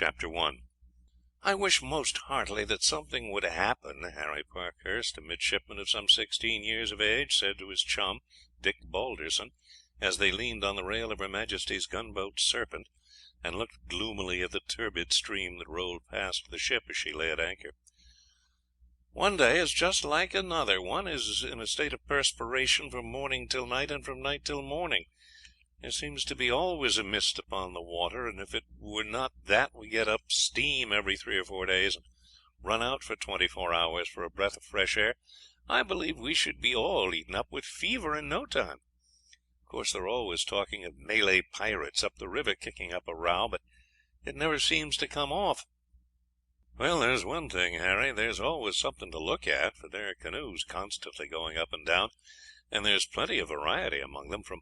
Chapter 1. "I wish most heartily that something would happen," Harry Parkhurst, a midshipman of some 16 years of age, said to his chum, Dick Balderson, as they leaned on the rail of Her Majesty's gunboat Serpent, and looked gloomily at the turbid stream that rolled past the ship as she lay at anchor. "One day is just like another. One is in a state of perspiration from morning till night, and from night till morning. There seems to be always a mist upon the water, and if it were not that we get up steam every 3 or 4 days, and run out for 24 hours for a breath of fresh air, I believe we should be all eaten up with fever in no time. Of course they're always talking of Malay pirates up the river kicking up a row, but it never seems to come off." "Well, there's one thing, Harry, there's always something to look at, for there are canoes constantly going up and down, and there's plenty of variety among them, from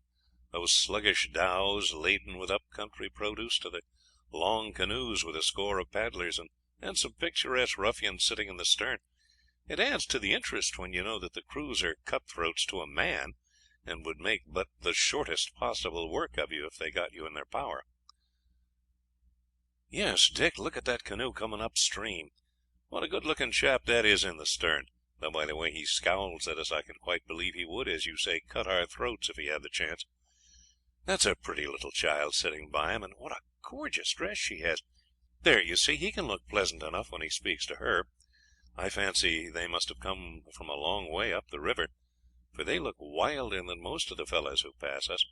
those sluggish dhows laden with up country produce to the long canoes with a score of paddlers, and some picturesque ruffians sitting in the stern. It adds to the interest when you know that the crews are cutthroats to a man, and would make but the shortest possible work of you if they got you in their power." "Yes, Dick, look at that canoe coming up stream. What a good looking chap that is in the stern, though by the way he scowls at us I can quite believe he would, as you say, cut our throats if he had the chance. That's a pretty little child sitting by him, and what a gorgeous dress she has. There, you see, he can look pleasant enough when he speaks to her. I fancy they must have come from a long way up the river, for they look wilder than most of the fellows who pass us.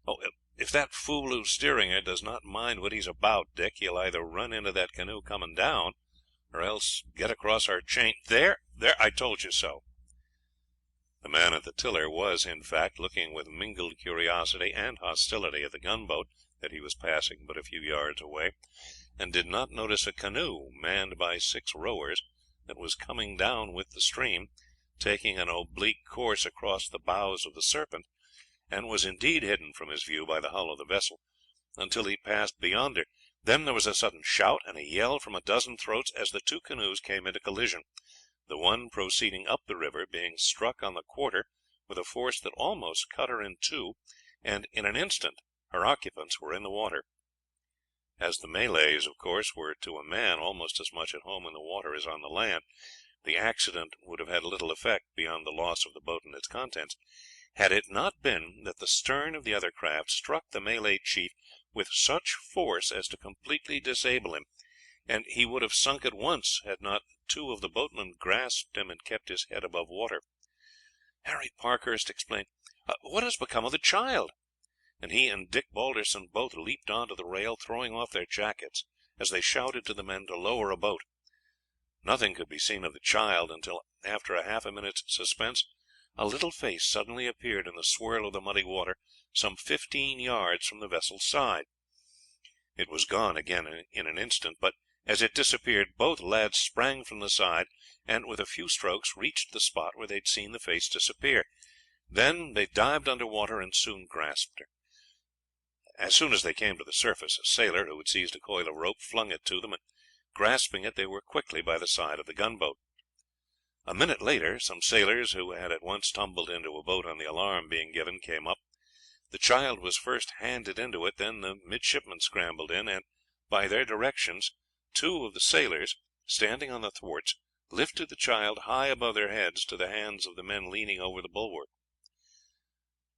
Oh, if that fool who's steering her does not mind what he's about, Dick, he'll either run into that canoe coming down, or else get across our chain. There, I told you so." The man at the tiller was, in fact, looking with mingled curiosity and hostility at the gunboat that he was passing but a few yards away, and did not notice a canoe, manned by 6 rowers, that was coming down with the stream, taking an oblique course across the bows of the Serpent, and was indeed hidden from his view by the hull of the vessel, until he passed beyond her. Then there was a sudden shout and a yell from a dozen throats as the 2 canoes came into collision, the one proceeding up the river being struck on the quarter with a force that almost cut her in two, and in an instant her occupants were in the water. As the Malays, of course, were to a man almost as much at home in the water as on the land, the accident would have had little effect beyond the loss of the boat and its contents, had it not been that the stern of the other craft struck the Malay chief with such force as to completely disable him, and he would have sunk at once had not 2 of the boatmen grasped him and kept his head above water. Harry Parkhurst explained, "What has become of the child?" and he and Dick Balderson both leaped on to the rail, throwing off their jackets as they shouted to the men to lower a boat. Nothing could be seen of the child until, after half a minute's suspense, a little face suddenly appeared in the swirl of the muddy water some 15 yards from the vessel's side. It was gone again in an instant, but as it disappeared both lads sprang from the side, and with a few strokes reached the spot where they had seen the face disappear. Then they dived under water and soon grasped her. As soon as they came to the surface, a sailor who had seized a coil of rope flung it to them, and grasping it they were quickly by the side of the gunboat. A minute later some sailors, who had at once tumbled into a boat on the alarm being given, came up. The child was first handed into it, then the midshipmen scrambled in, and by their directions 2 of the sailors, standing on the thwarts, lifted the child high above their heads to the hands of the men leaning over the bulwark.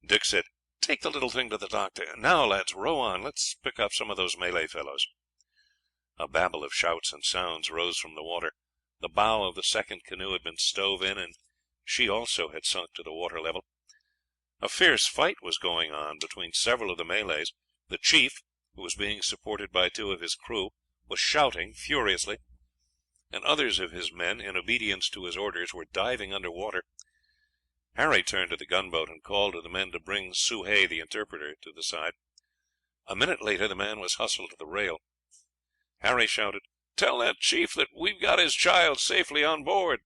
Dick said, "Take the little thing to the doctor. Now, lads, row on. Let's pick up some of those Malay fellows." A babel of shouts and sounds rose from the water. The bow of the second canoe had been stove in, and she also had sunk to the water level. A fierce fight was going on between several of the Malays. The chief, who was being supported by 2 of his crew, was shouting furiously, and others of his men, in obedience to his orders, were diving under water. Harry turned to the gunboat and called to the men to bring Soh Hay, the interpreter, to the side. A minute later the man was hustled to the rail. Harry shouted, "Tell that chief that we've got his child safely on board."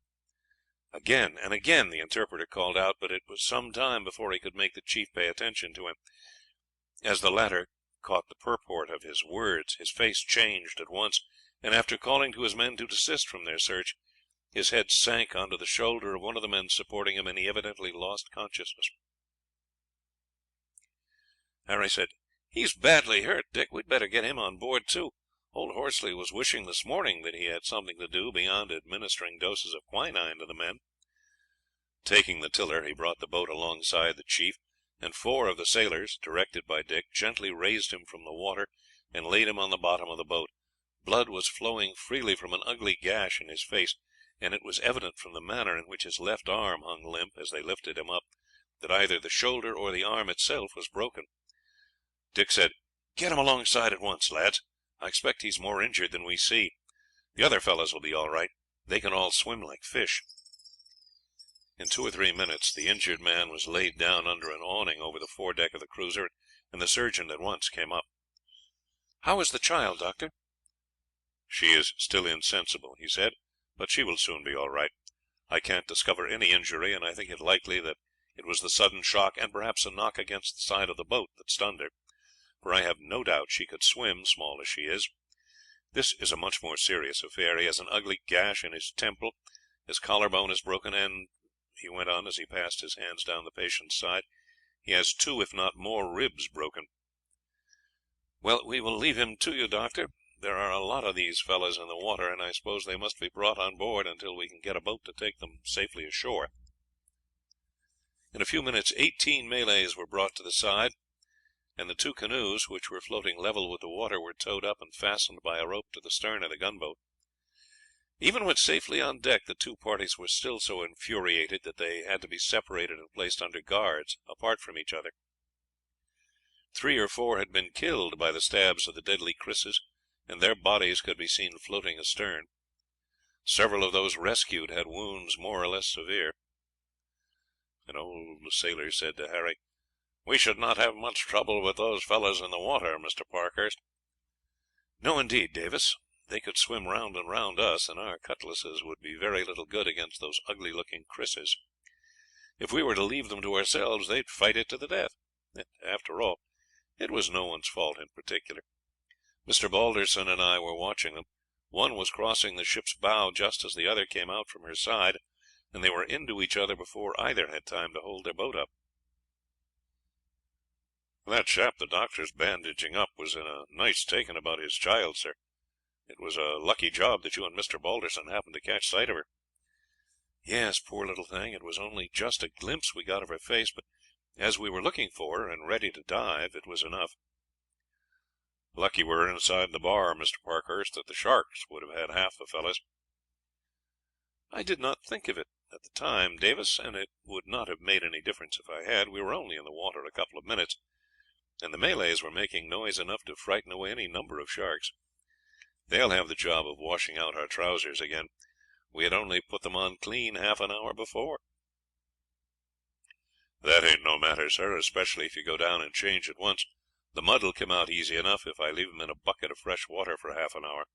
Again and again the interpreter called out, but it was some time before he could make the chief pay attention to him. As the latter caught the purport of his words, his face changed at once, and after calling to his men to desist from their search, his head sank onto the shoulder of one of the men supporting him, and he evidently lost consciousness. Harry said, "He's badly hurt, Dick. We'd better get him on board too. Old Horsley was wishing this morning that he had something to do beyond administering doses of quinine to the men. Taking the tiller, he brought the boat alongside the chief, and four of the sailors, directed by Dick, gently raised him from the water and laid him on the bottom of the boat. Blood was flowing freely from an ugly gash in his face, and it was evident from the manner in which his left arm hung limp as they lifted him up that either the shoulder or the arm itself was broken. Dick said, "Get him alongside at once, lads. I expect he's more injured than we see. The other fellows will be all right. They can all swim like fish." In 2 or 3 minutes the injured man was laid down under an awning over the foredeck of the cruiser, and the surgeon at once came up. "How is the child, doctor?" "She is still insensible," he said, "but she will soon be all right. I can't discover any injury, and I think it likely that it was the sudden shock, and perhaps a knock against the side of the boat, that stunned her, for I have no doubt she could swim, small as she is. This is a much more serious affair. He has an ugly gash in his temple, his collarbone is broken, and," he went on as he passed his hands down the patient's side, "he has 2, if not more, ribs broken." "Well, we will leave him to you, doctor. There are a lot of these fellows in the water, and I suppose they must be brought on board until we can get a boat to take them safely ashore." In a few minutes 18 Malays were brought to the side, and the 2 canoes, which were floating level with the water, were towed up and fastened by a rope to the stern of the gunboat. Even when safely on deck, the 2 parties were still so infuriated that they had to be separated and placed under guards, apart from each other. 3 or 4 had been killed by the stabs of the deadly krises, and their bodies could be seen floating astern. Several of those rescued had wounds more or less severe. An old sailor said to Harry, "We should not have much trouble with those fellows in the water, Mr. Parkhurst." "No, indeed, Davis. They could swim round and round us, and our cutlasses would be very little good against those ugly looking krises. If we were to leave them to ourselves, they'd fight it to the death. After all, it was no one's fault in particular. Mr. Balderson and I were watching them. One was crossing the ship's bow just as the other came out from her side, and they were into each other before either had time to hold their boat up." "That chap the doctor's bandaging up was in a nice taking about his child, sir. It was a lucky job that you and Mr. Balderson happened to catch sight of her." "Yes, poor little thing. It was only just a glimpse we got of her face, but as we were looking for her and ready to dive, it was enough." "Lucky we were inside the bar, Mr. Parkhurst, that the sharks would have had half the fellows." "I did not think of it at the time, Davis, and it would not have made any difference if I had. We were only in the water a couple of minutes, and the Malays were making noise enough to frighten away any number of sharks. They'll have the job of washing out our trousers again. We had only put them on clean half an hour before." "That ain't no matter, sir, especially if you go down and change at once. The mud will come out easy enough if I leave them in a bucket of fresh water for half an hour."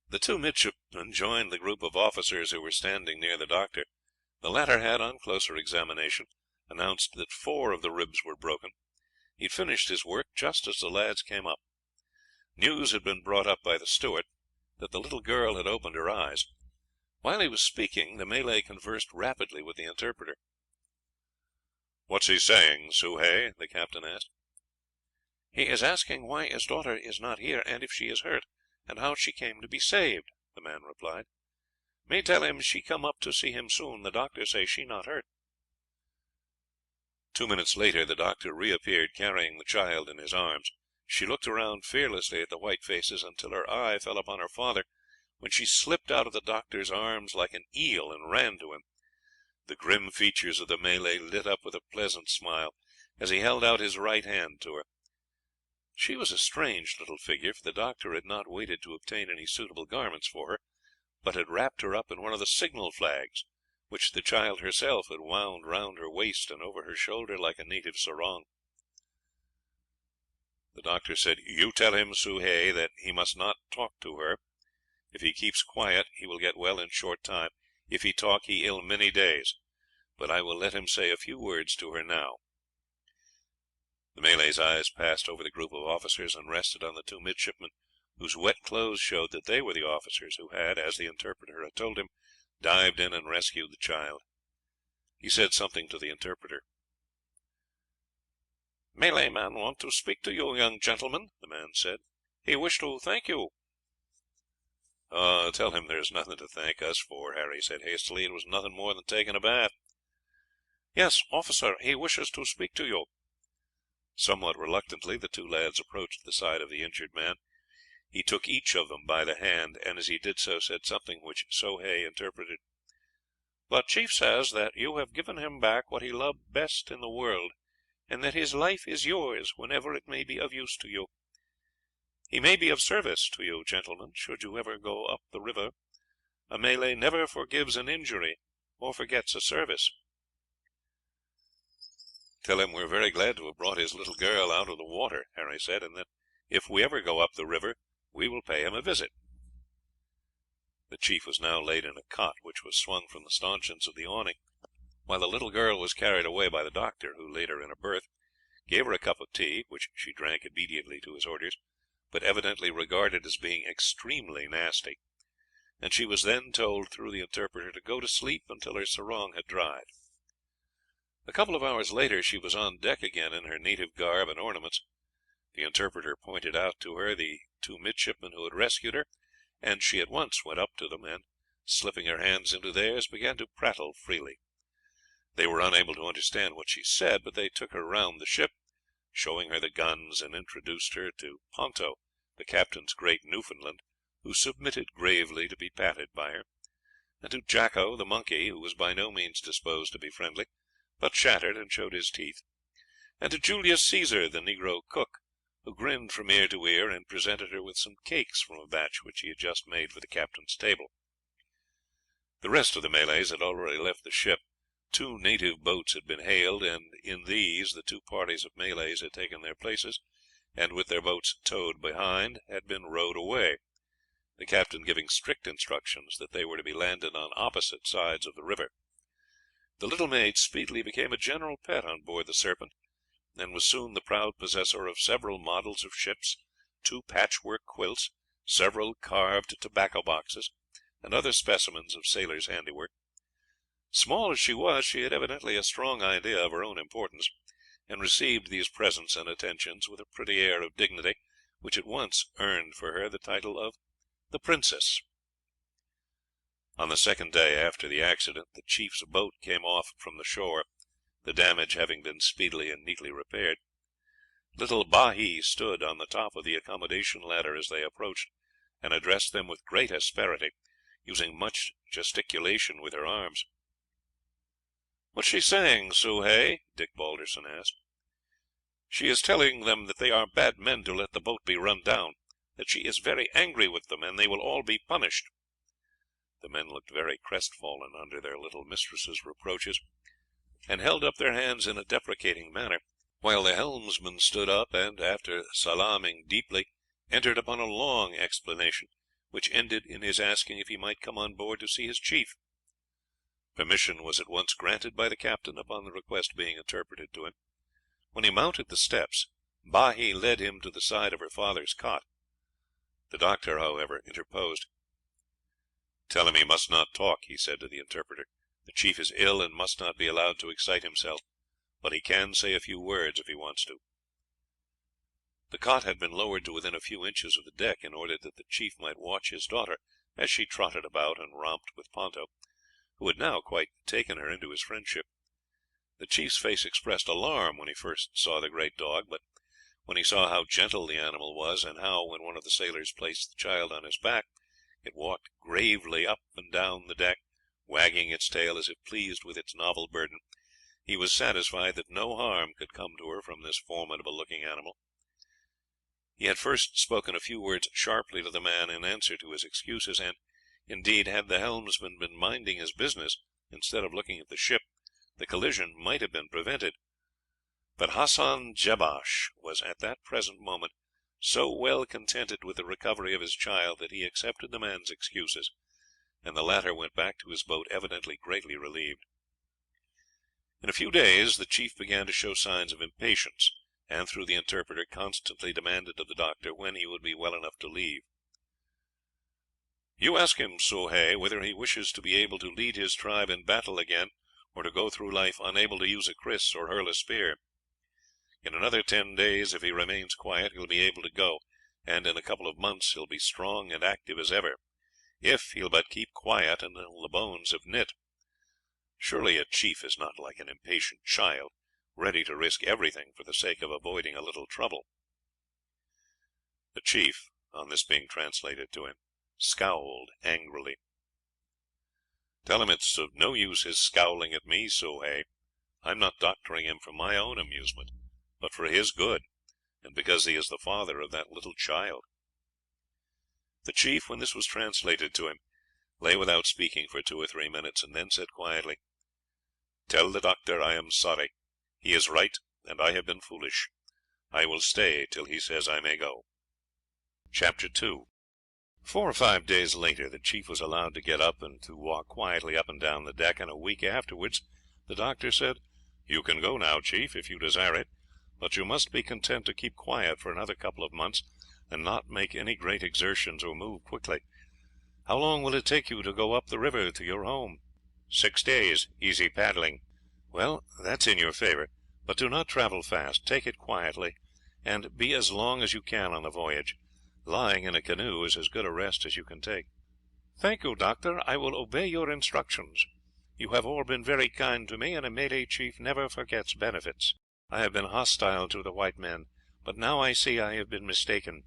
The 2 midshipmen joined the group of officers who were standing near the doctor. The latter had, on closer examination, announced that 4 of the ribs were broken. He had finished his work just as the lads came up. News had been brought up by the steward that the little girl had opened her eyes. While he was speaking, the Malay conversed rapidly with the interpreter. "What's he saying, Soh Hay?" the captain asked. "He is asking why his daughter is not here, and if she is hurt, and how she came to be saved," the man replied. "Me tell him she come up to see him soon. The doctor say she not hurt." 2 minutes later the doctor reappeared carrying the child in his arms. She looked around fearlessly at the white faces until her eye fell upon her father, when she slipped out of the doctor's arms like an eel and ran to him. The grim features of the Malay lit up with a pleasant smile as he held out his right hand to her. She was a strange little figure, for the doctor had not waited to obtain any suitable garments for her, but had wrapped her up in one of the signal flags, which the child herself had wound round her waist and over her shoulder like a native sarong. The doctor said, "You tell him, Soh Hay, that he must not talk to her. If he keeps quiet he will get well in short time. If he talk he ill many days. But I will let him say a few words to her now." The Malay's eyes passed over the group of officers and rested on the 2 midshipmen, whose wet clothes showed that they were the officers who had, as the interpreter had told him, dived in and rescued the child. He said something to the interpreter. "Malay man want to speak to you, young gentleman," the man said. He wished to thank you." "Tell him there's nothing to thank us for," Harry said hastily. "It was nothing more than taking a bath." "Yes, officer, he wishes to speak to you." Somewhat reluctantly the two lads approached the side of the injured man. He took each of them by the hand, and as he did so said something which Soh Hay interpreted. "The chief says that you have given him back what he loved best in the world, and that his life is yours whenever it may be of use to you. He may be of service to you, gentlemen, should you ever go up the river. A Malay never forgives an injury or forgets a service." "Tell him we are very glad to have brought his little girl out of the water," Harry said, "and that if we ever go up the river we will pay him a visit." The chief was now laid in a cot, which was swung from the stanchions of the awning, while the little girl was carried away by the doctor, who laid her in a berth, gave her a cup of tea, which she drank obediently to his orders, but evidently regarded as being extremely nasty, and she was then told through the interpreter to go to sleep until her sarong had dried. A couple of hours later she was on deck again in her native garb and ornaments. The interpreter pointed out to her the two midshipmen who had rescued her, and she at once went up to them, and, slipping her hands into theirs, began to prattle freely. They were unable to understand what she said, but they took her round the ship, showing her the guns, and introduced her to Ponto, the captain's great Newfoundland, who submitted gravely to be patted by her, and to Jacko, the monkey, who was by no means disposed to be friendly, but chattered and showed his teeth, and to Julius Caesar, the negro cook, who grinned from ear to ear, and presented her with some cakes from a batch which he had just made for the captain's table. The rest of the Malays had already left the ship. Two native boats had been hailed, and in these the two parties of Malays had taken their places, and with their boats towed behind had been rowed away, the captain giving strict instructions that they were to be landed on opposite sides of the river. The little maid speedily became a general pet on board the Serpent, and was soon the proud possessor of several models of ships, two patchwork quilts, several carved tobacco boxes, and other specimens of sailors' handiwork. Small as she was, she had evidently a strong idea of her own importance, and received these presents and attentions with a pretty air of dignity, which at once earned for her the title of the Princess. On the second day after the accident, the chief's boat came off from the shore, the damage having been speedily and neatly repaired. Little Bahi stood on the top of the accommodation ladder as they approached, and addressed them with great asperity, using much gesticulation with her arms. "What's she saying, Soh Hay?" Dick Balderson asked. "She is telling them that they are bad men to let the boat be run down, that she is very angry with them, and they will all be punished." The men looked very crestfallen under their little mistress's reproaches, and held up their hands in a deprecating manner, while the helmsman stood up, and, after salaaming deeply, entered upon a long explanation, which ended in his asking if he might come on board to see his chief. Permission was at once granted by the captain, upon the request being interpreted to him. When he mounted the steps, Bahi led him to the side of her father's cot. The doctor, however, interposed. "Tell him he must not talk," he said to the interpreter. "The chief is ill, and must not be allowed to excite himself, but he can say a few words if he wants to." The cot had been lowered to within a few inches of the deck, in order that the chief might watch his daughter as she trotted about and romped with Ponto, who had now quite taken her into his friendship. The chief's face expressed alarm when he first saw the great dog, but when he saw how gentle the animal was, and how, when one of the sailors placed the child on his back, it walked gravely up and down the deck, wagging its tail as if pleased with its novel burden, he was satisfied that no harm could come to her from this formidable looking animal. He had first spoken a few words sharply to the man in answer to his excuses, and, indeed, had the helmsman been minding his business instead of looking at the ship, the collision might have been prevented. But Hassan Jebash was at that present moment so well contented with the recovery of his child that he accepted the man's excuses, and the latter went back to his boat evidently greatly relieved. In a few days the chief began to show signs of impatience, and through the interpreter constantly demanded of the doctor when he would be well enough to leave. "You ask him, Soh Hay, whether he wishes to be able to lead his tribe in battle again, or to go through life unable to use a kris or hurl a spear. In another 10 days, if he remains quiet, he will be able to go, and in a couple of months he'll be strong and active as ever, if he'll but keep quiet until the bones have knit. Surely a chief is not like an impatient child, ready to risk everything for the sake of avoiding a little trouble." The chief, on this being translated to him, scowled angrily. "Tell him it's of no use his scowling at me, Soh Hay. I'm not doctoring him for my own amusement, but for his good, and because he is the father of that little child." The chief, when this was translated to him, lay without speaking for 2 or 3 minutes, and then said quietly, "Tell the doctor I am sorry. He is right, and I have been foolish. I will stay till he says I may go." Chapter 2. 4 or 5 days later the chief was allowed to get up and to walk quietly up and down the deck, and a week afterwards the doctor said, "You can go now, chief, if you desire it, but you must be content to keep quiet for another couple of months, and not make any great exertions or move quickly. How long will it take you to go up the river to your home?" "6 days, easy paddling." "Well, that's in your favour, but do not travel fast. Take it quietly, and be as long as you can on the voyage. Lying in a canoe is as good a rest as you can take." "Thank you, Doctor. I will obey your instructions. You have all been very kind to me, and a Malay chief never forgets benefits. I have been hostile to the white men, but now I see I have been mistaken,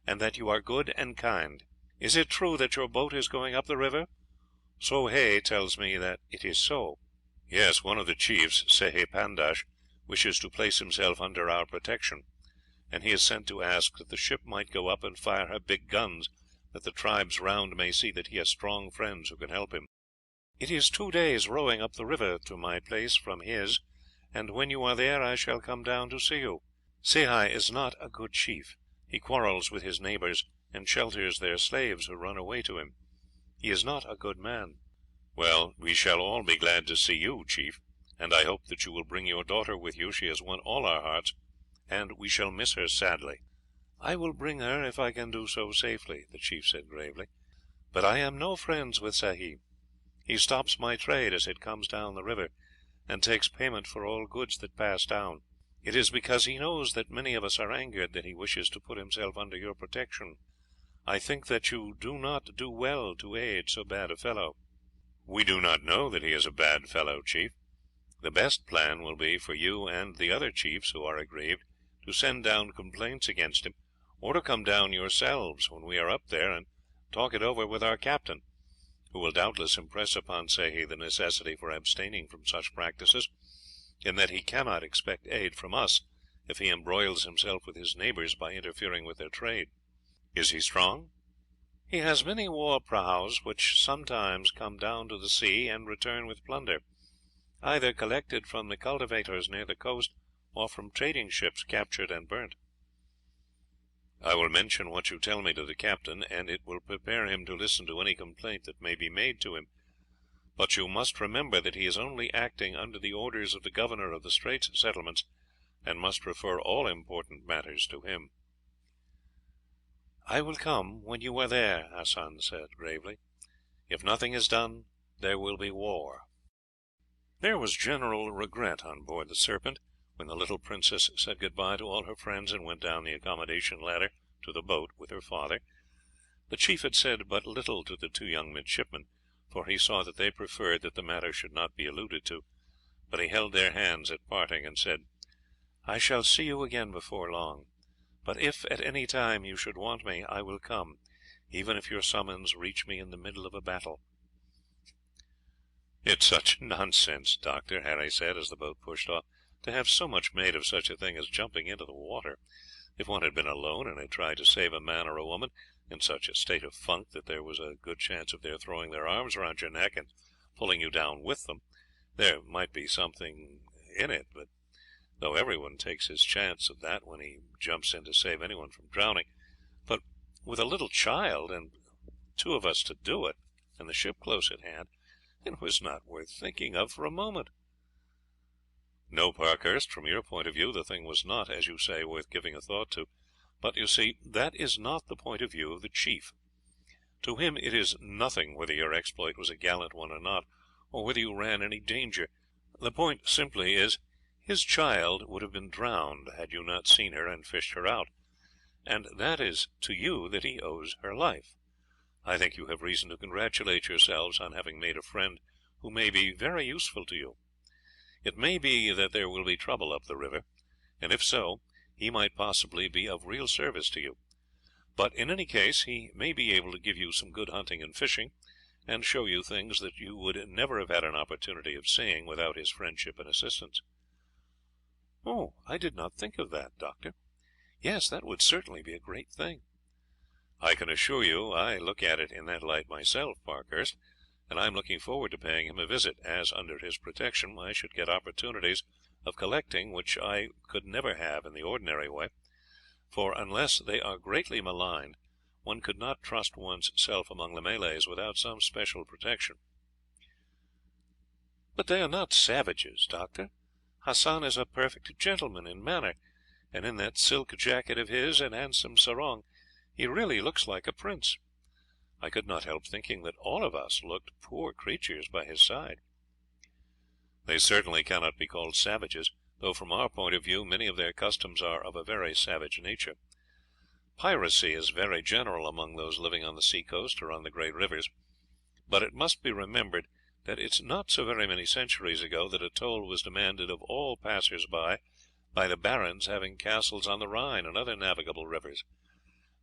and that you are good and kind. Is it true that your boat is going up the river? Soh Hay tells me that it is so." "Yes, one of the chiefs, Sehi Pandash, wishes to place himself under our protection, and he has sent to ask that the ship might go up and fire her big guns, that the tribes round may see that he has strong friends who can help him. It is 2 days' rowing up the river to my place from his, and when you are there I shall come down to see you. Sehi is not a good chief. He quarrels with his neighbours, and shelters their slaves who run away to him. He is not a good man." "Well, we shall all be glad to see you, chief, and I hope that you will bring your daughter with you. She has won all our hearts, and we shall miss her sadly." "I will bring her if I can do so safely," the chief said gravely, "but I am no friends with Sehi. He stops my trade as it comes down the river, and takes payment for all goods that pass down. It is because he knows that many of us are angered that he wishes to put himself under your protection. I think that you do not do well to aid so bad a fellow." "We do not know that he is a bad fellow, chief. The best plan will be for you and the other chiefs who are aggrieved to send down complaints against him, or to come down yourselves when we are up there and talk it over with our captain, who will doubtless impress upon Sehi the necessity for abstaining from such practices, and that he cannot expect aid from us if he embroils himself with his neighbours by interfering with their trade." "Is he strong?" "He has many war prahus, which sometimes come down to the sea and return with plunder, either collected from the cultivators near the coast, or from trading ships captured and burnt." "I will mention what you tell me to the captain, and it will prepare him to listen to any complaint that may be made to him. But you must remember that he is only acting under the orders of the governor of the Straits Settlements, and must refer all important matters to him." "I will come when you are there," Hassan said gravely. "If nothing is done, there will be war." There was general regret on board the Serpent when the little princess said goodbye to all her friends and went down the accommodation ladder to the boat with her father. The chief had said but little to the 2 young midshipmen, for he saw that they preferred that the matter should not be alluded to, but he held their hands at parting and said, "I shall see you again before long, but if at any time you should want me I will come, even if your summons reach me in the middle of a battle." "It's such nonsense, Doctor," Harry said as the boat pushed off, "to have so much made of such a thing as jumping into the water. If one had been alone and had tried to save a man or a woman in such a state of funk that there was a good chance of their throwing their arms round your neck and pulling you down with them, there might be something in it, but though everyone takes his chance of that when he jumps in to save anyone from drowning, but with a little child and 2 of us to do it, and the ship close at hand, it was not worth thinking of for a moment." "No, Parkhurst, from your point of view the thing was not, as you say, worth giving a thought to, but you see that is not the point of view of the chief. To him it is nothing whether your exploit was a gallant one or not, or whether you ran any danger. The point simply is, his child would have been drowned had you not seen her and fished her out, and that is to you that he owes her life. I think you have reason to congratulate yourselves on having made a friend who may be very useful to you. It may be that there will be trouble up the river, and if so, he might possibly be of real service to you. But in any case he may be able to give you some good hunting and fishing, and show you things that you would never have had an opportunity of seeing without his friendship and assistance." "Oh, I did not think of that, Doctor. Yes, that would certainly be a great thing." "I can assure you I look at it in that light myself, Parkhurst, and I am looking forward to paying him a visit, as under his protection I should get opportunities of collecting which I could never have in the ordinary way, for unless they are greatly maligned one could not trust one's self among the Malays without some special protection." "But they are not savages, Doctor. Hassan is a perfect gentleman in manner, and in that silk jacket of his and handsome sarong he really looks like a prince. I could not help thinking that all of us looked poor creatures by his side." "They certainly cannot be called savages, though from our point of view many of their customs are of a very savage nature. Piracy is very general among those living on the sea coast or on the great rivers, but it must be remembered that it is not so very many centuries ago that a toll was demanded of all passers-by the barons having castles on the Rhine and other navigable rivers.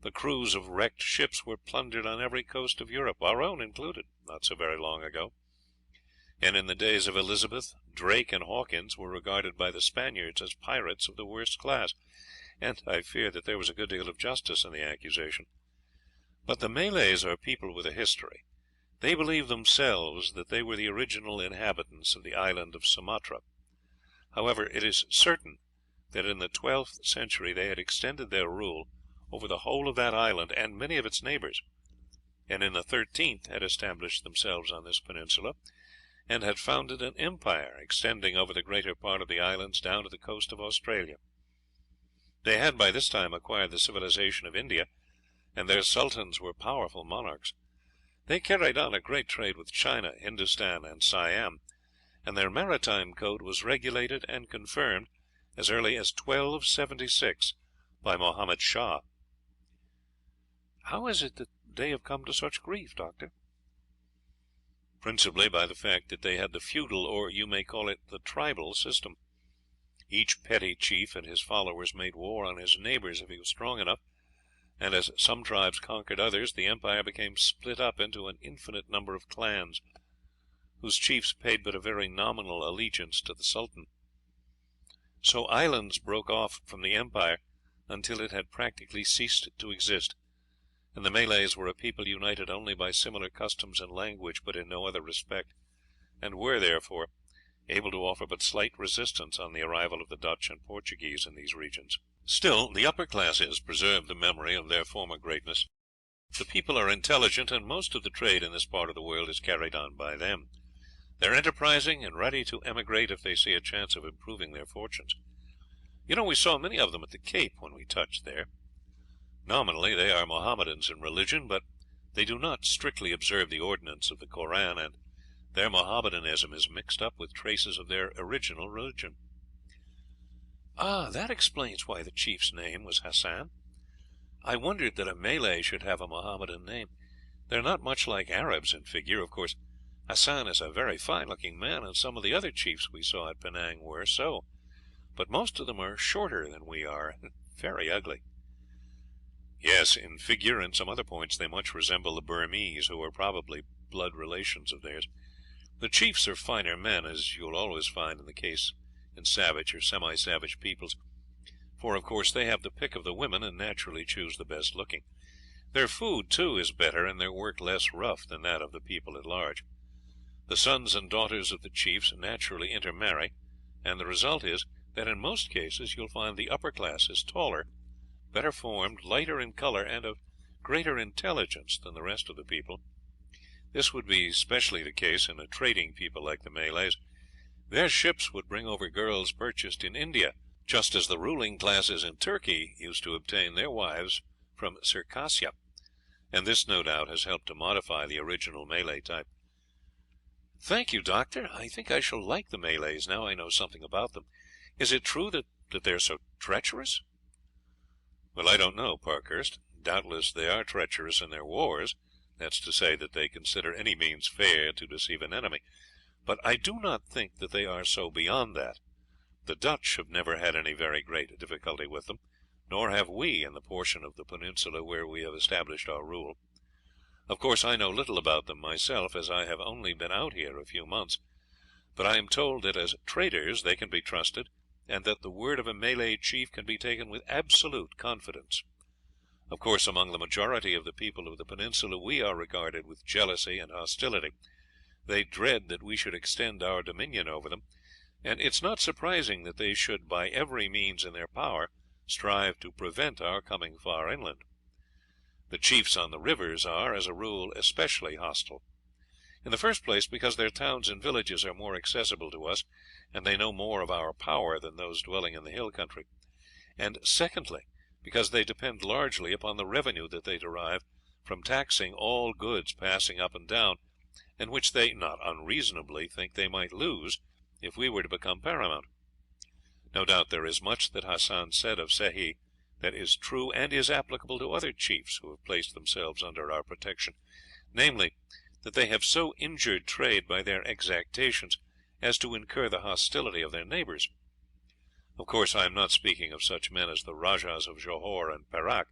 The crews of wrecked ships were plundered on every coast of Europe, our own included, not so very long ago, and in the days of Elizabeth, Drake and Hawkins were regarded by the Spaniards as pirates of the worst class, and I fear that there was a good deal of justice in the accusation. But the Malays are people with a history. They believe themselves that they were the original inhabitants of the island of Sumatra. However, it is certain that in the 12th century they had extended their rule over the whole of that island and many of its neighbours, and in the 13th had established themselves on this peninsula, and had founded an empire extending over the greater part of the islands down to the coast of Australia. They had by this time acquired the civilization of India, and their sultans were powerful monarchs. They carried on a great trade with China, Hindustan, and Siam, and their maritime code was regulated and confirmed as early as 1276 by Mohammed Shah. "How is it that they have come to such grief, Doctor?" "Principally by the fact that they had the feudal, or you may call it the tribal, system. Each petty chief and his followers made war on his neighbours if he was strong enough, and as some tribes conquered others, the empire became split up into an infinite number of clans, whose chiefs paid but a very nominal allegiance to the sultan. So islands broke off from the empire until it had practically ceased to exist, and the Malays were a people united only by similar customs and language, but in no other respect, and were, therefore, able to offer but slight resistance on the arrival of the Dutch and Portuguese in these regions. Still, the upper classes preserve the memory of their former greatness. The people are intelligent, and most of the trade in this part of the world is carried on by them. They are enterprising and ready to emigrate if they see a chance of improving their fortunes. You know, we saw many of them at the Cape when we touched there. Nominally they are Mohammedans in religion, but they do not strictly observe the ordinance of the Koran, and their Mohammedanism is mixed up with traces of their original religion." "Ah, that explains why the chief's name was Hassan. I wondered that a Malay should have a Mohammedan name. They are not much like Arabs in figure. Of course, Hassan is a very fine-looking man, and some of the other chiefs we saw at Penang were so, but most of them are shorter than we are, and very ugly." "Yes, in figure and some other points they much resemble the Burmese, who are probably blood relations of theirs. The chiefs are finer men, as you will always find in the case in savage or semi-savage peoples, for of course they have the pick of the women, and naturally choose the best looking. Their food, too, is better, and their work less rough than that of the people at large. The sons and daughters of the chiefs naturally intermarry, and the result is that in most cases you will find the upper classes taller, better formed, lighter in color, and of greater intelligence than the rest of the people. This would be specially the case in a trading people like the Malays. Their ships would bring over girls purchased in India, just as the ruling classes in Turkey used to obtain their wives from Circassia, and this no doubt has helped to modify the original Malay type." "Thank you, Doctor. I think I shall like the Malays now I know something about them. Is it true that they are so treacherous?" Well, I don't know, Parkhurst. Doubtless they are treacherous in their wars, that's to say, that they consider any means fair to deceive an enemy, but I do not think that they are so beyond that. The Dutch have never had any very great difficulty with them, nor have we in the portion of the peninsula where we have established our rule. Of course I know little about them myself, as I have only been out here a few months, but I am told that as traders they can be trusted, and that the word of a Malay chief can be taken with absolute confidence. Of course, among the majority of the people of the peninsula we are regarded with jealousy and hostility. They dread that we should extend our dominion over them, and it is not surprising that they should by every means in their power strive to prevent our coming far inland. The chiefs on the rivers are, as a rule, especially hostile. In the first place, because their towns and villages are more accessible to us, and they know more of our power than those dwelling in the hill country; and secondly, because they depend largely upon the revenue that they derive from taxing all goods passing up and down, and which they not unreasonably think they might lose if we were to become paramount. No doubt there is much that Hassan said of Sehi that is true and is applicable to other chiefs who have placed themselves under our protection, namely, that they have so injured trade by their exactions as to incur the hostility of their neighbours. Of course I am not speaking of such men as the Rajahs of Johore and Perak,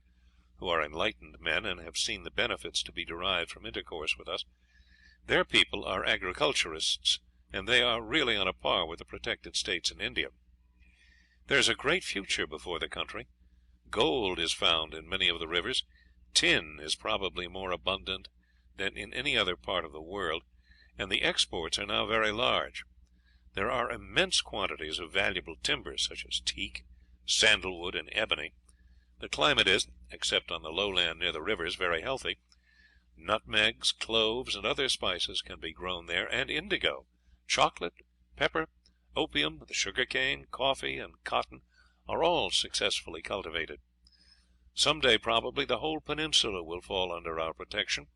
who are enlightened men and have seen the benefits to be derived from intercourse with us. Their people are agriculturists, and they are really on a par with the protected states in India. There is a great future before the country. Gold is found in many of the rivers. Tin is probably more abundant than in any other part of the world, and the exports are now very large. There are immense quantities of valuable timber, such as teak, sandalwood, and ebony. The climate is, except on the lowland near the rivers, very healthy. Nutmegs, cloves, and other spices can be grown there, and indigo, chocolate, pepper, opium, the sugar cane, coffee, and cotton are all successfully cultivated. Some day probably the whole peninsula will fall under our protection,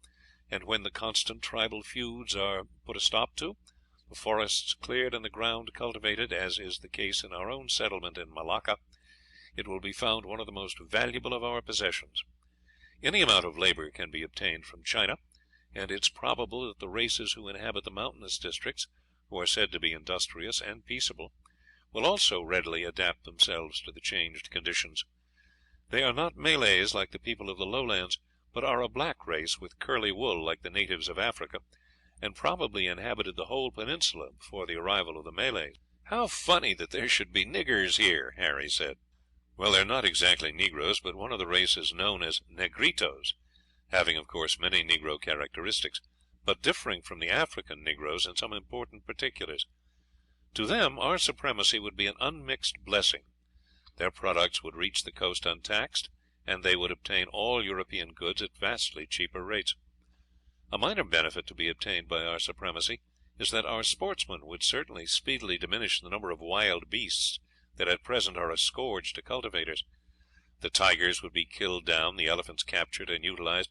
and when the constant tribal feuds are put a stop to, the forests cleared and the ground cultivated, as is the case in our own settlement in Malacca, it will be found one of the most valuable of our possessions. Any amount of labour can be obtained from China, and it is probable that the races who inhabit the mountainous districts, who are said to be industrious and peaceable, will also readily adapt themselves to the changed conditions. They are not Malays like the people of the lowlands, but are a black race with curly wool like the natives of Africa, and probably inhabited the whole peninsula before the arrival of the Malays. "How funny that there should be niggers here," Harry said. "Well, they are not exactly negroes, but one of the races known as negritos, having, of course, many negro characteristics, but differing from the African negroes in some important particulars. To them our supremacy would be an unmixed blessing. Their products would reach the coast untaxed, and they would obtain all European goods at vastly cheaper rates. A minor benefit to be obtained by our supremacy is that our sportsmen would certainly speedily diminish the number of wild beasts that at present are a scourge to cultivators. The tigers would be killed down, the elephants captured and utilized,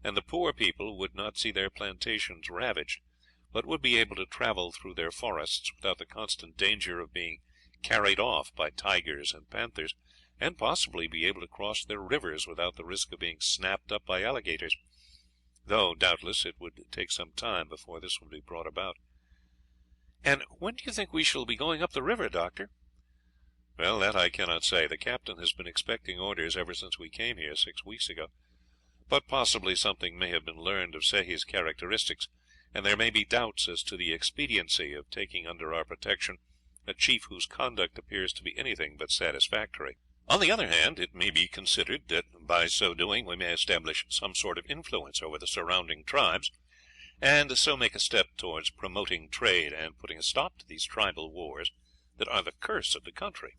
and the poor people would not see their plantations ravaged, but would be able to travel through their forests without the constant danger of being carried off by tigers and panthers, and possibly be able to cross their rivers without the risk of being snapped up by alligators, though doubtless it would take some time before this would be brought about." "And when do you think we shall be going up the river, Doctor?" "Well, that I cannot say. The captain has been expecting orders ever since we came here 6 weeks ago, but possibly something may have been learned of Sehi's characteristics, and there may be doubts as to the expediency of taking under our protection a chief whose conduct appears to be anything but satisfactory. On the other hand, it may be considered that by so doing we may establish some sort of influence over the surrounding tribes, and so make a step towards promoting trade and putting a stop to these tribal wars that are the curse of the country."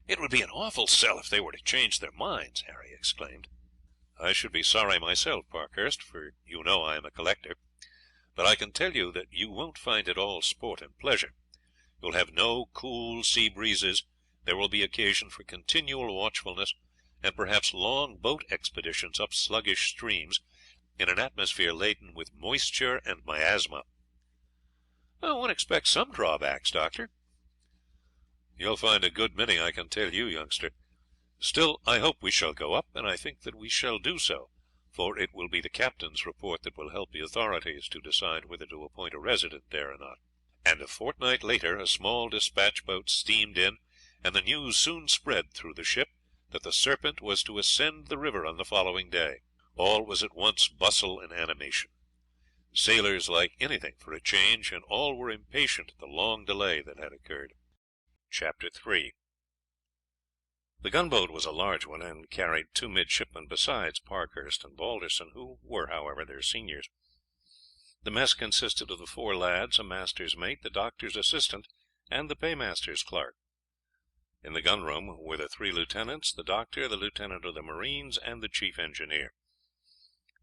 "It would be an awful sell if they were to change their minds," Harry exclaimed. "I should be sorry myself, Parkhurst, for you know I am a collector, but I can tell you that you won't find it all sport and pleasure. You will have no cool sea breezes, there will be occasion for continual watchfulness, and perhaps long boat expeditions up sluggish streams, in an atmosphere laden with moisture and miasma." "One expects some drawbacks, Doctor." "You'll find a good many, I can tell you, youngster. Still, I hope we shall go up, and I think that we shall do so, for it will be the captain's report that will help the authorities to decide whether to appoint a resident there or not." And a fortnight later a small despatch boat steamed in, and the news soon spread through the ship that the Serpent was to ascend the river on the following day. All was at once bustle and animation. Sailors like anything for a change, and all were impatient at the long delay that had occurred. Chapter 3. The gunboat was a large one, and carried two midshipmen besides Parkhurst and Balderson, who were, however, their seniors. The mess consisted of the four lads, a master's mate, the doctor's assistant, and the paymaster's clerk. In the gun room were the three lieutenants, the doctor, the lieutenant of the marines, and the chief engineer.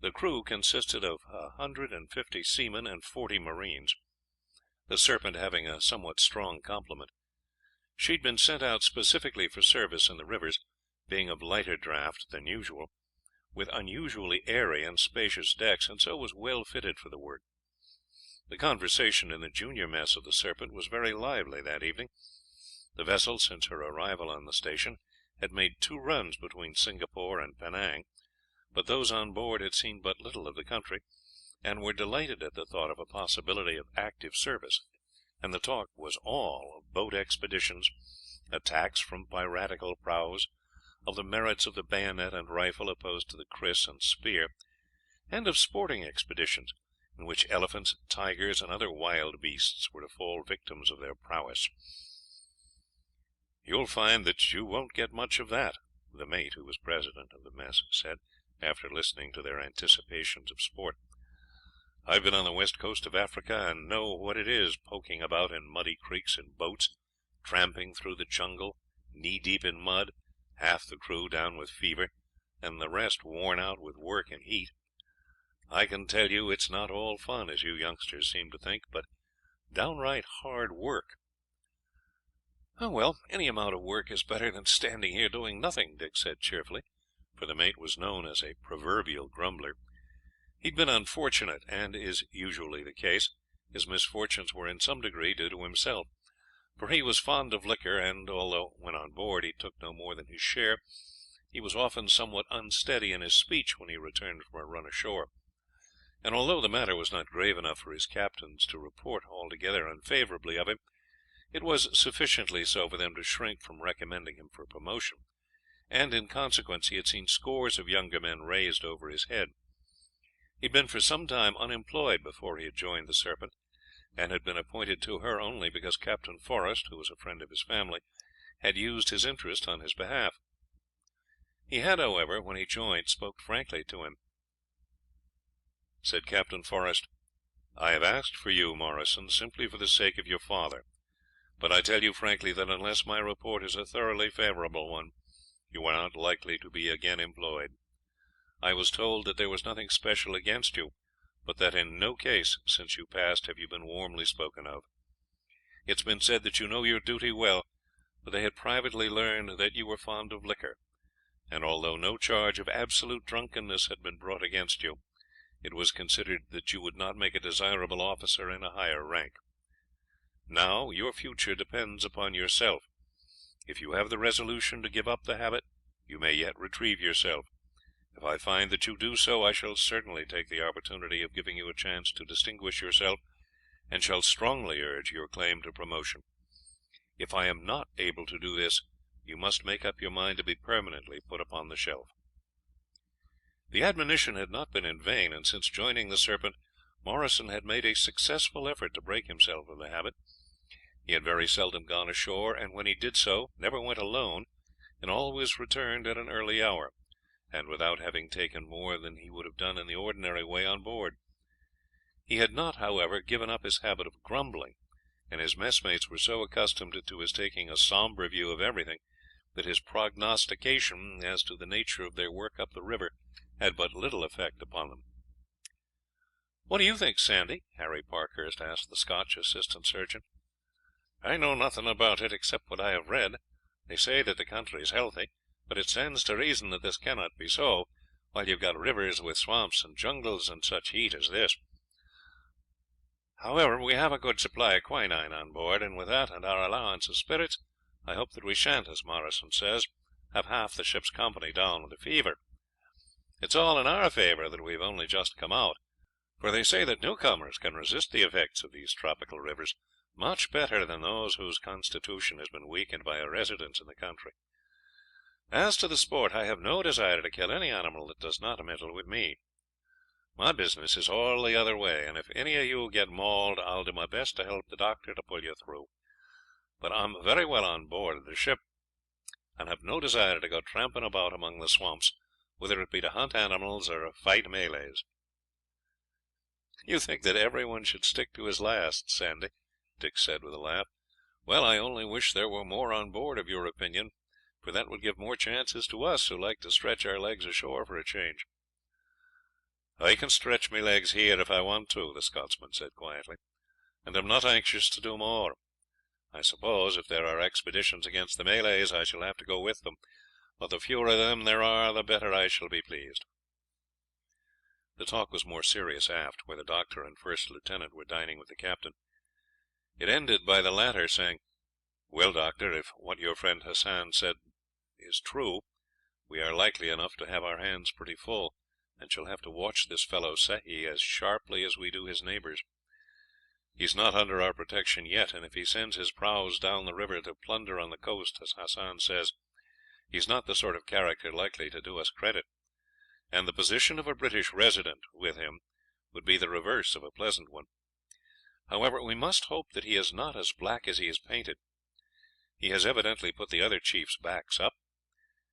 The crew consisted of 150 seamen and 40 marines, the Serpent having a somewhat strong complement. She had been sent out specifically for service in the rivers, being of lighter draught than usual, with unusually airy and spacious decks, and so was well fitted for the work. The conversation in the junior mess of the Serpent was very lively that evening. The vessel, since her arrival on the station, had made 2 runs between Singapore and Penang, but those on board had seen but little of the country, and were delighted at the thought of a possibility of active service, and the talk was all of boat expeditions, attacks from piratical prahus, of the merits of the bayonet and rifle opposed to the kris and spear, and of sporting expeditions, in which elephants, tigers, and other wild beasts were to fall victims of their prowess. "You'll find that you won't get much of that," the mate, who was president of the mess, said, after listening to their anticipations of sport. "I've been on the west coast of Africa, and know what it is poking about in muddy creeks in boats, tramping through the jungle, knee deep in mud, half the crew down with fever, and the rest worn out with work and heat. I can tell you it's not all fun, as you youngsters seem to think, but downright hard work." "Oh, well, any amount of work is better than standing here doing nothing," Dick said cheerfully, for the mate was known as a proverbial grumbler. He had been unfortunate, and is usually the case, his misfortunes were in some degree due to himself, for he was fond of liquor, and although when on board he took no more than his share, he was often somewhat unsteady in his speech when he returned from a run ashore, and although the matter was not grave enough for his captains to report altogether unfavourably of him, it was sufficiently so for them to shrink from recommending him for promotion, and in consequence he had seen scores of younger men raised over his head. He had been for some time unemployed before he had joined the Serpent, and had been appointed to her only because Captain Forrest, who was a friend of his family, had used his interest on his behalf. He had, however, when he joined, spoke frankly to him. Said Captain Forrest, "I have asked for you, Morrison, simply for the sake of your father, but I tell you frankly that unless my report is a thoroughly favourable one, you are not likely to be again employed. I was told that there was nothing special against you, but that in no case since you passed have you been warmly spoken of. It's been said that you know your duty well, but they had privately learned that you were fond of liquor, and although no charge of absolute drunkenness had been brought against you, it was considered that you would not make a desirable officer in a higher rank. Now your future depends upon yourself. If you have the resolution to give up the habit, you may yet retrieve yourself. If I find that you do so, I shall certainly take the opportunity of giving you a chance to distinguish yourself, and shall strongly urge your claim to promotion. If I am not able to do this, you must make up your mind to be permanently put upon the shelf." The admonition had not been in vain, and since joining the Serpent, Morrison had made a successful effort to break himself of the habit. He had very seldom gone ashore, and when he did so, never went alone, and always returned at an early hour, and without having taken more than he would have done in the ordinary way on board. He had not, however, given up his habit of grumbling, and his messmates were so accustomed to his taking a sombre view of everything that his prognostication as to the nature of their work up the river had but little effect upon them. "What do you think, Sandy?" Harry Parkhurst asked the Scotch assistant surgeon. "I know nothing about it except what I have read. They say that the country is healthy, but it stands to reason that this cannot be so while you have got rivers with swamps and jungles and such heat as this. However, we have a good supply of quinine on board, and with that and our allowance of spirits I hope that we shan't, as Morrison says, have half the ship's company down with the fever. It's all in our favour that we've only just come out, for they say that newcomers can resist the effects of these tropical rivers much better than those whose constitution has been weakened by a residence in the country. As to the sport, I have no desire to kill any animal that does not meddle with me. My business is all the other way, and if any of you get mauled, I'll do my best to help the doctor to pull you through. But I'm very well on board the ship, and have no desire to go tramping about among the swamps, whether it be to hunt animals or fight Malays." "You think that everyone should stick to his last, Sandy," Dick said with a laugh. "Well, I only wish there were more on board of your opinion, for that would give more chances to us who like to stretch our legs ashore for a change." "I can stretch my legs here if I want to," the Scotsman said quietly, "and am not anxious to do more. I suppose if there are expeditions against the Malays I shall have to go with them, but the fewer of them there are the better I shall be pleased." The talk was more serious aft, where the doctor and first lieutenant were dining with the captain. It ended by the latter saying, "Well, doctor, if what your friend Hassan said is true, we are likely enough to have our hands pretty full, and shall have to watch this fellow Sehi as sharply as we do his neighbours. He is not under our protection yet, and if he sends his prahus down the river to plunder on the coast, as Hassan says, he is not the sort of character likely to do us credit, and the position of a British resident with him would be the reverse of a pleasant one. However, we must hope that he is not as black as he is painted. He has evidently put the other chiefs' backs up,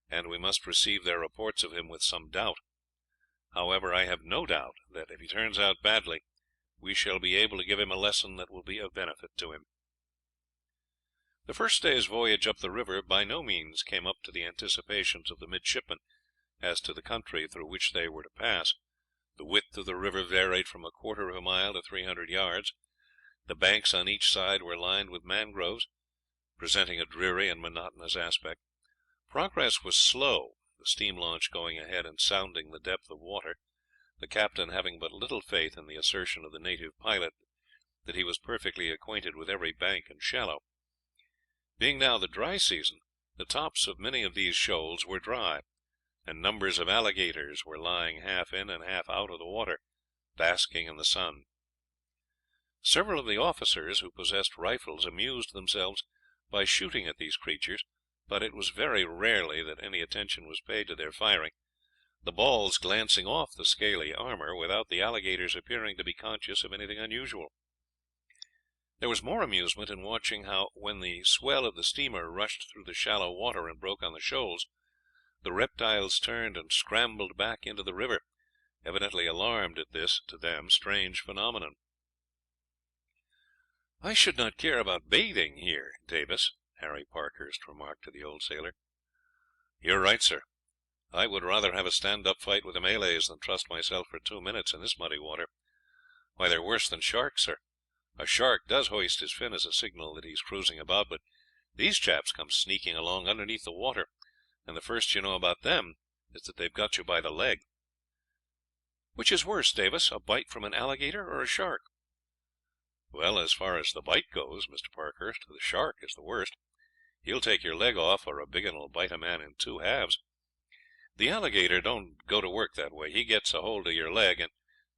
and we must receive their reports of him with some doubt. However, I have no doubt that if he turns out badly, we shall be able to give him a lesson that will be of benefit to him." The first day's voyage up the river by no means came up to the anticipations of the midshipmen as to the country through which they were to pass. The width of the river varied from a quarter of a mile to 300 yards. The banks on each side were lined with mangroves, presenting a dreary and monotonous aspect. Progress was slow, the steam launch going ahead and sounding the depth of water, the captain having but little faith in the assertion of the native pilot that he was perfectly acquainted with every bank and shallow. Being now the dry season, the tops of many of these shoals were dry, and numbers of alligators were lying half in and half out of the water, basking in the sun. Several of the officers who possessed rifles amused themselves by shooting at these creatures, but it was very rarely that any attention was paid to their firing, the balls glancing off the scaly armour without the alligators appearing to be conscious of anything unusual. There was more amusement in watching how, when the swell of the steamer rushed through the shallow water and broke on the shoals, the reptiles turned and scrambled back into the river, evidently alarmed at this, to them, strange phenomenon. "I should not care about bathing here, Davis," Harry Parkhurst remarked to the old sailor. "You are right, sir. I would rather have a stand-up fight with the Malays than trust myself for 2 minutes in this muddy water. Why, they are worse than sharks, sir. A shark does hoist his fin as a signal that he is cruising about, but these chaps come sneaking along underneath the water, and the first you know about them is that they have got you by the leg." "Which is worse, Davis, a bite from an alligator or a shark?" "Well, as far as the bite goes, Mr. Parkhurst, the shark is the worst. He'll take your leg off, or a big un will bite a man in 2 halves. The alligator don't go to work that way. He gets a hold of your leg, and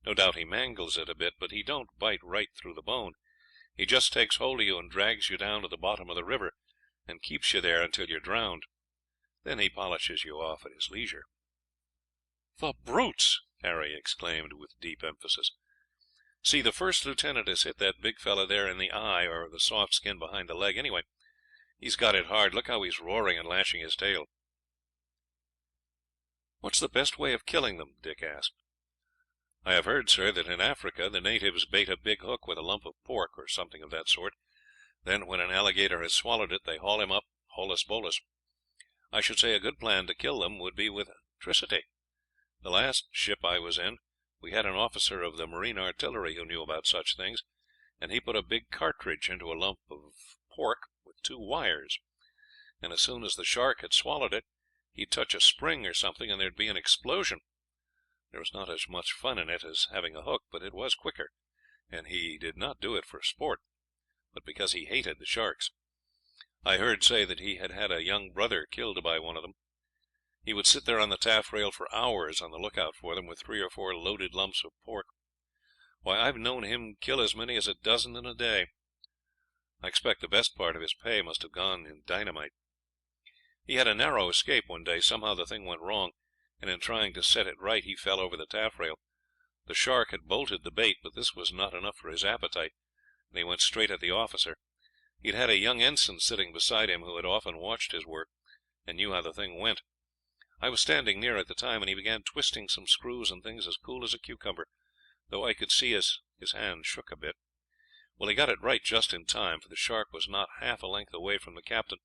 no doubt he mangles it a bit, but he don't bite right through the bone. He just takes hold of you and drags you down to the bottom of the river, and keeps you there until you're drowned. Then he polishes you off at his leisure." "The brutes!" Harry exclaimed with deep emphasis. "See, the first lieutenant has hit that big fellow there in the eye, or the soft skin behind the leg. Anyway, he's got it hard. Look how he's roaring and lashing his tail." "What's the best way of killing them?" Dick asked. "I have heard, sir, that in Africa the natives bait a big hook with a lump of pork, or something of that sort. Then, when an alligator has swallowed it, they haul him up holus bolus. I should say a good plan to kill them would be with electricity. The last ship I was in, we had an officer of the marine artillery who knew about such things, and he put a big cartridge into a lump of pork with 2 wires, and as soon as the shark had swallowed it, he'd touch a spring or something, and there'd be an explosion. There was not as much fun in it as having a hook, but it was quicker, and he did not do it for sport, but because he hated the sharks. I heard say that he had had a young brother killed by one of them. He would sit there on the taffrail for hours on the lookout for them, with 3 or 4 loaded lumps of pork. Why, I've known him kill as many as a dozen in a day. I expect the best part of his pay must have gone in dynamite. He had a narrow escape one day. Somehow the thing went wrong, and in trying to set it right he fell over the taffrail. The shark had bolted the bait, but this was not enough for his appetite, and he went straight at the officer. He'd had a young ensign sitting beside him who had often watched his work, and knew how the thing went. I was standing near at the time, and he began twisting some screws and things as cool as a cucumber, though I could see his hand shook a bit. Well, he got it right just in time, for the shark was not half a length away from the captain,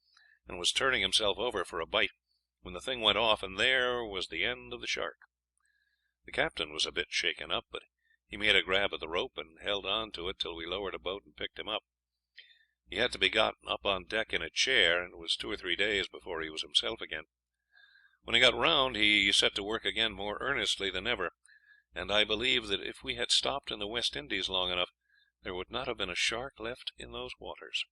and was turning himself over for a bite, when the thing went off, and there was the end of the shark. The captain was a bit shaken up, but he made a grab at the rope and held on to it till we lowered a boat and picked him up. He had to be got up on deck in a chair, and it was 2 or 3 days before he was himself again. When he got round he set to work again more earnestly than ever, and I believe that if we had stopped in the West Indies long enough, there would not have been a shark left in those waters,"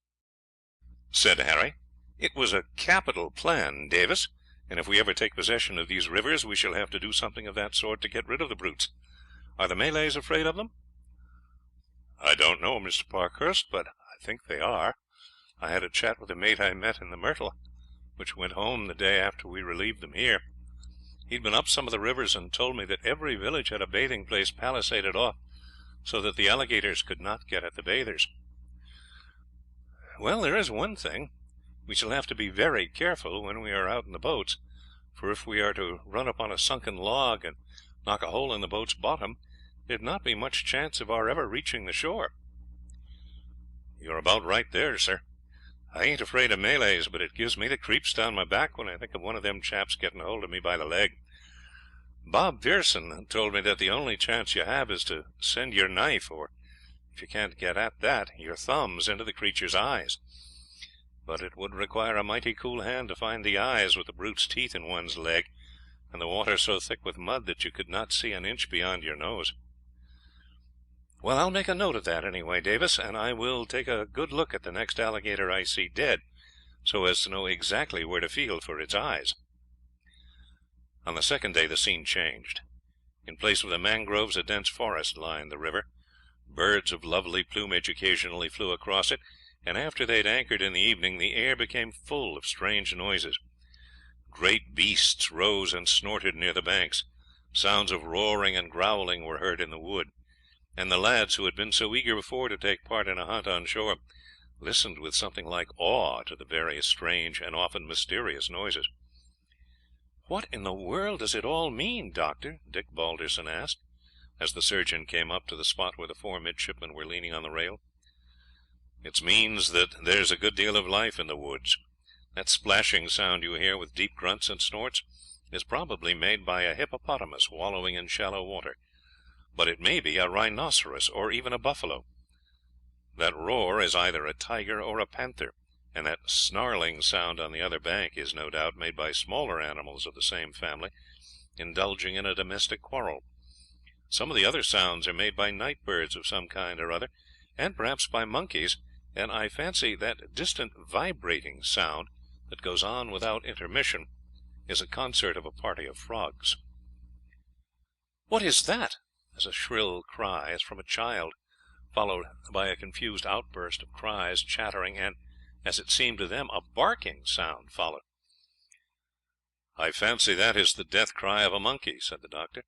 said Harry. "It was a capital plan, Davis, and if we ever take possession of these rivers we shall have to do something of that sort to get rid of the brutes. Are the Malays afraid of them?" "I don't know, Mr. Parkhurst, but I think they are. I had a chat with a mate I met in the Myrtle, which went home the day after we relieved them here. He'd been up some of the rivers and told me that every village had a bathing place palisaded off, so that the alligators could not get at the bathers." "Well, there is one thing. We shall have to be very careful when we are out in the boats, for if we are to run upon a sunken log and knock a hole in the boat's bottom, there'd not be much chance of our ever reaching the shore." "You're about right there, sir. I ain't afraid of Malays, but it gives me the creeps down my back when I think of one of them chaps getting hold of me by the leg. Bob Pearson told me that the only chance you have is to send your knife, or, if you can't get at that, your thumbs into the creature's eyes. But it would require a mighty cool hand to find the eyes with the brute's teeth in one's leg, and the water so thick with mud that you could not see an inch beyond your nose." "Well, I'll make a note of that anyway, Davis, and I will take a good look at the next alligator I see dead, so as to know exactly where to feel for its eyes." On the second day the scene changed. In place of the mangroves a dense forest lined the river. Birds of lovely plumage occasionally flew across it, and after they had anchored in the evening the air became full of strange noises. Great beasts rose and snorted near the banks. Sounds of roaring and growling were heard in the wood, and the lads, who had been so eager before to take part in a hunt on shore, listened with something like awe to the various strange and often mysterious noises. "What in the world does it all mean, Doctor?" Dick Balderson asked, as the surgeon came up to the spot where the 4 midshipmen were leaning on the rail. "It means that there's a good deal of life in the woods. That splashing sound you hear, with deep grunts and snorts, is probably made by a hippopotamus wallowing in shallow water, but it may be a rhinoceros or even a buffalo. That roar is either a tiger or a panther, and that snarling sound on the other bank is, no doubt, made by smaller animals of the same family, indulging in a domestic quarrel. Some of the other sounds are made by night birds of some kind or other, and perhaps by monkeys, and I fancy that distant vibrating sound that goes on without intermission is a concert of a party of frogs." "What is that?" as a shrill cry, as from a child, followed by a confused outburst of cries, chattering, and, as it seemed to them, a barking sound followed. "I fancy that is the death cry of a monkey," said the doctor.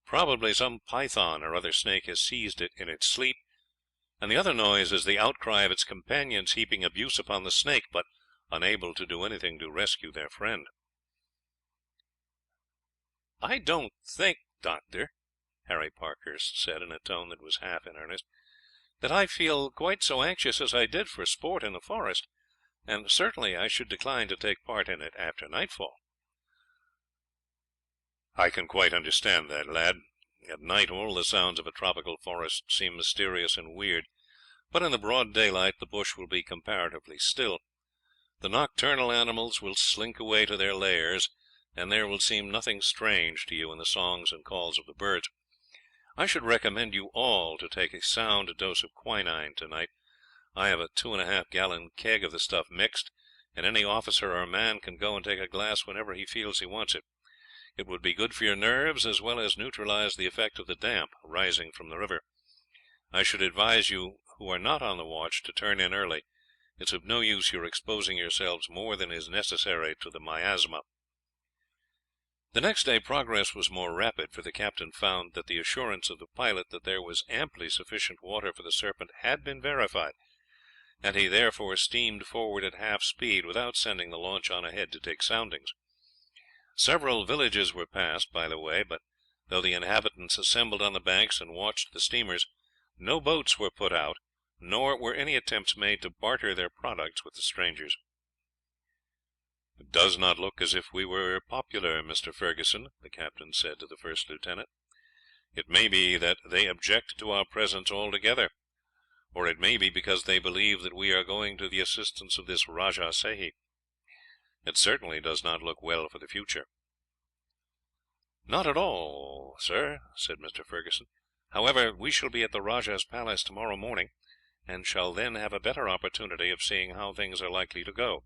"Probably some python or other snake has seized it in its sleep, and the other noise is the outcry of its companions heaping abuse upon the snake, but unable to do anything to rescue their friend." "I don't think, Doctor," Harry Parkhurst said in a tone that was half in earnest, "that I feel quite so anxious as I did for sport in the forest, and certainly I should decline to take part in it after nightfall." "I can quite understand that, lad. At night all the sounds of a tropical forest seem mysterious and weird, but in the broad daylight the bush will be comparatively still. The nocturnal animals will slink away to their lairs, and there will seem nothing strange to you in the songs and calls of the birds. I should recommend you all to take a sound dose of quinine tonight. I have a 2 1/2 gallon keg of the stuff mixed, and any officer or man can go and take a glass whenever he feels he wants it. It would be good for your nerves, as well as neutralize the effect of the damp rising from the river. I should advise you who are not on the watch to turn in early. It's of no use your exposing yourselves more than is necessary to the miasma." The next day progress was more rapid, for the captain found that the assurance of the pilot that there was amply sufficient water for the Serpent had been verified, and he therefore steamed forward at half speed without sending the launch on ahead to take soundings. Several villages were passed by the way, but though the inhabitants assembled on the banks and watched the steamers, no boats were put out, nor were any attempts made to barter their products with the strangers. "It does not look as if we were popular, Mr. Ferguson," the captain said to the first lieutenant. "It may be that they object to our presence altogether, or it may be because they believe that we are going to the assistance of this Rajah Sehi. It certainly does not look well for the future." "Not at all, sir," said Mr. Ferguson. "However, we shall be at the Rajah's palace tomorrow morning, and shall then have a better opportunity of seeing how things are likely to go.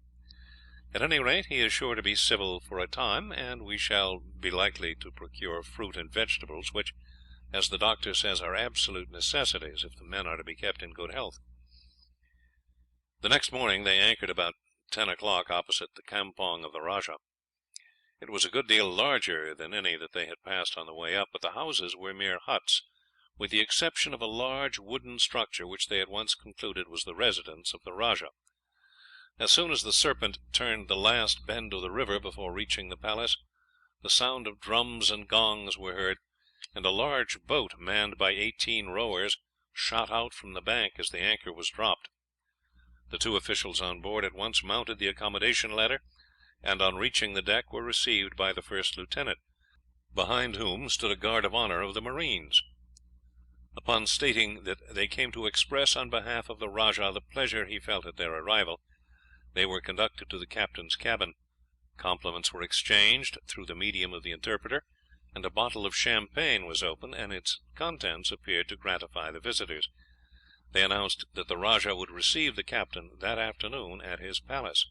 At any rate, he is sure to be civil for a time, and we shall be likely to procure fruit and vegetables, which, as the doctor says, are absolute necessities if the men are to be kept in good health." The next morning they anchored about 10 o'clock opposite the campong of the Rajah. It was a good deal larger than any that they had passed on the way up, but the houses were mere huts, with the exception of a large wooden structure which they at once concluded was the residence of the Rajah. As soon as the Serpent turned the last bend of the river before reaching the palace, the sound of drums and gongs were heard, and a large boat manned by 18 rowers shot out from the bank as the anchor was dropped. The two officials on board at once mounted the accommodation ladder, and on reaching the deck were received by the first lieutenant, behind whom stood a guard of honour of the marines. Upon stating that they came to express on behalf of the Rajah the pleasure he felt at their arrival, they were conducted to the captain's cabin. Compliments were exchanged through the medium of the interpreter, and a bottle of champagne was opened, and its contents appeared to gratify the visitors. They announced that the Rajah would receive the captain that afternoon at his palace.